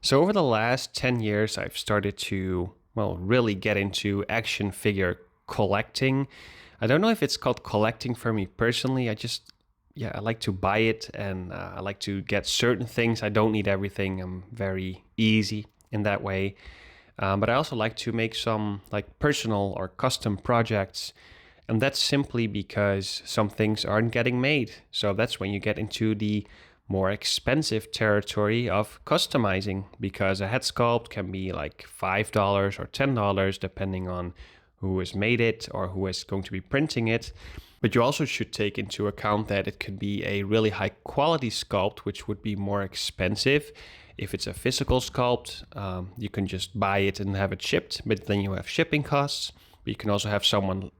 So over the last 10 years, I've started to, really get into action figure collecting. I don't know if it's called collecting for me personally. I like to buy it and I like to get certain things. I don't need everything. I'm very easy in that way. But I also like to make some like personal or custom projects. And that's simply because some things aren't getting made. So that's when you get into the more expensive territory of customizing, because a head sculpt can be like $5 or $10 depending on who has made it or who is going to be printing it. But you also should take into account that it could be a really high quality sculpt, which would be more expensive. If it's a physical sculpt, you can just buy it and have it shipped, but then you have shipping costs. But you can also have someone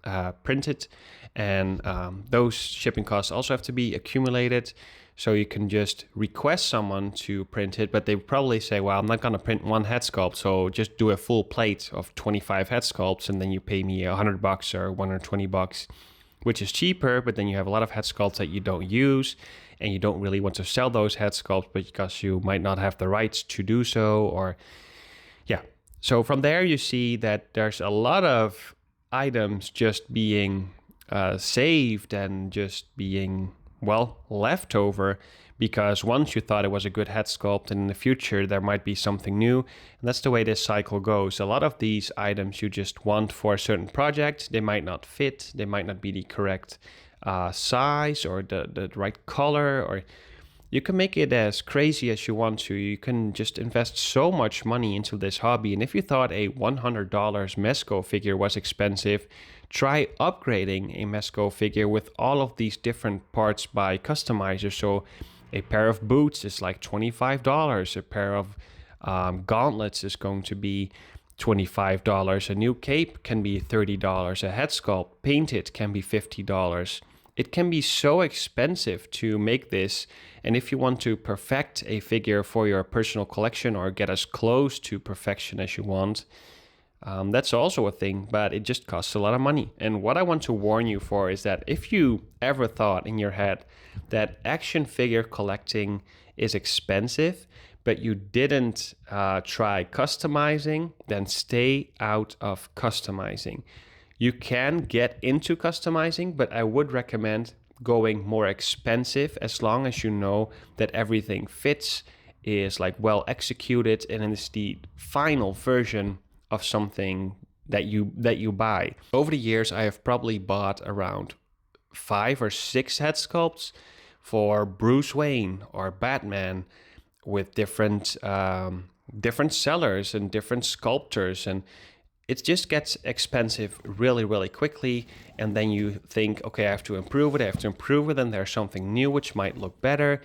print it, and those shipping costs also have to be accumulated. So you can just request someone to print it, but they probably say, well, I'm not going to print one head sculpt, so just do a full plate of 25 head sculpts, and then you pay me $100 or $120, which is cheaper, but then you have a lot of head sculpts that you don't use, and you don't really want to sell those head sculpts because you might not have the rights to do so, or yeah. So from there, you see that there's a lot of items just being saved and just being left over, because once you thought it was a good head sculpt, and in the future there might be something new. And that's the way this cycle goes. A lot of these items you just want for a certain project, they might not fit, they might not be the correct size or the right color, or you can make it as crazy as you want to. You can just invest so much money into this hobby. And if you thought a $100 Mezco figure was expensive, try upgrading a Mezco figure with all of these different parts by customizers. So a pair of boots is like $25. A pair of gauntlets is going to be $25. A new cape can be $30. A head sculpt painted can be $50. It can be so expensive to make this, and if you want to perfect a figure for your personal collection or get as close to perfection as you want, that's also a thing, but it just costs a lot of money. And what I want to warn you for is that if you ever thought in your head that action figure collecting is expensive, but you didn't try customizing, then stay out of customizing. You can get into customizing, but I would recommend going more expensive as long as you know that everything fits, is like well executed, and is the final version of something that you buy. Over the years, I have probably bought around 5 or 6 head sculpts for Bruce Wayne or Batman with different sellers and different sculptors, and it just gets expensive really, really quickly. And then you think, okay, I have to improve it, and there's something new which might look better.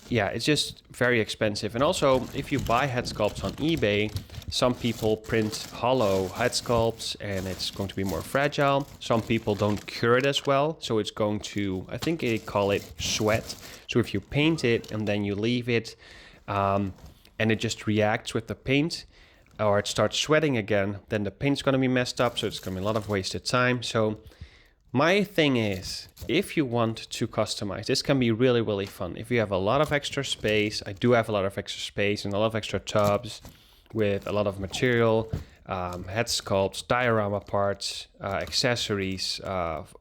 It's just very expensive. And also, if you buy head sculpts on eBay, some people print hollow head sculpts and it's going to be more fragile. Some people don't cure it as well, so it's going to, I think they call it sweat. So if you paint it and then you leave it, and it just reacts with the paint, or it starts sweating again, then the paint's going to be messed up, so it's going to be a lot of wasted time. So my thing is, if you want to customize, this can be really, really fun. If you have a lot of extra space, I do have a lot of extra space and a lot of extra tubs with a lot of material, head sculpts, diorama parts, accessories,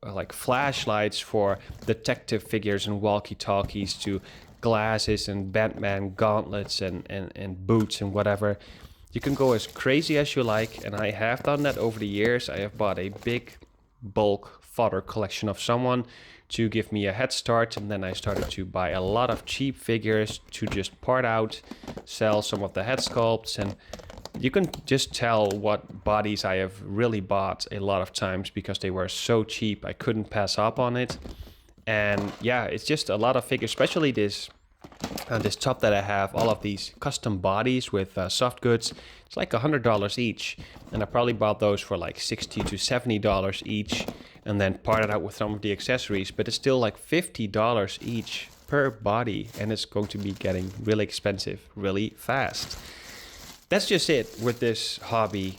like flashlights for detective figures and walkie-talkies, to glasses and Batman gauntlets and boots and whatever. You can go as crazy as you like, and I have done that over the years. I have bought a big bulk fodder collection of someone to give me a head start, and then I started to buy a lot of cheap figures to just part out, sell some of the head sculpts, and you can just tell what bodies I have really bought a lot of times because they were so cheap I couldn't pass up on it. And yeah, it's just a lot of figures, especially this top that I have, all of these custom bodies with soft goods. It's like $100 each, and I probably bought those for like $60 to $70 each, and then parted out with some of the accessories. But it's still like $50 each per body, and it's going to be getting really expensive really fast. That's just it with this hobby.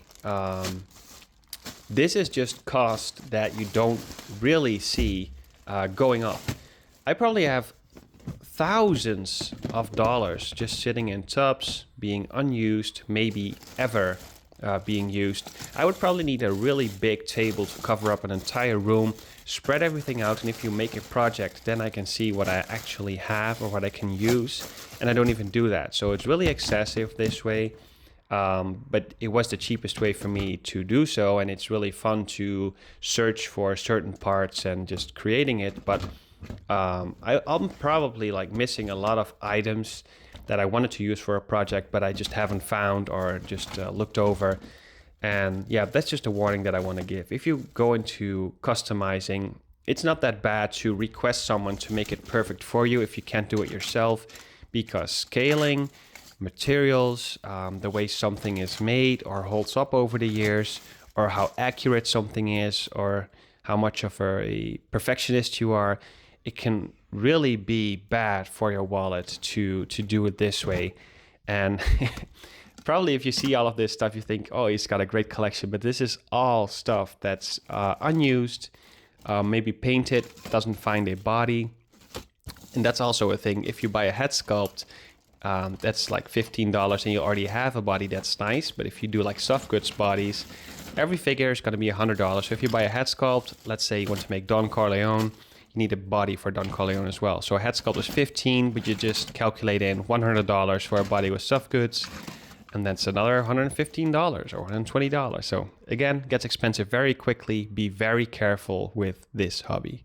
This is just cost that you don't really see going up. I probably have thousands of dollars just sitting in tubs, being unused, maybe ever being used. I would probably need a really big table to cover up an entire room, spread everything out, and if you make a project, then I can see what I actually have or what I can use, and I don't even do that. So it's really excessive this way, but it was the cheapest way for me to do so, and it's really fun to search for certain parts and just creating it. But I'm probably like missing a lot of items that I wanted to use for a project, but I just haven't found or just looked over. And yeah, that's just a warning that I want to give. If you go into customizing, it's not that bad to request someone to make it perfect for you if you can't do it yourself, because scaling, materials, the way something is made or holds up over the years, or how accurate something is, or how much of a perfectionist you are, it can really be bad for your wallet to do it this way. And probably if you see all of this stuff, you think, oh, he's got a great collection, but this is all stuff that's unused, maybe painted, doesn't find a body. And that's also a thing. If you buy a head sculpt, that's like $15 and you already have a body, that's nice. But if you do like soft goods bodies, every figure is going to be $100. So if you buy a head sculpt, let's say you want to make Don Corleone, you need a body for Don Corleone as well. So a head sculpt is $15, but you just calculate in $100 for a body with soft goods, and that's another $115 or $120. So again, gets expensive very quickly. Be very careful with this hobby.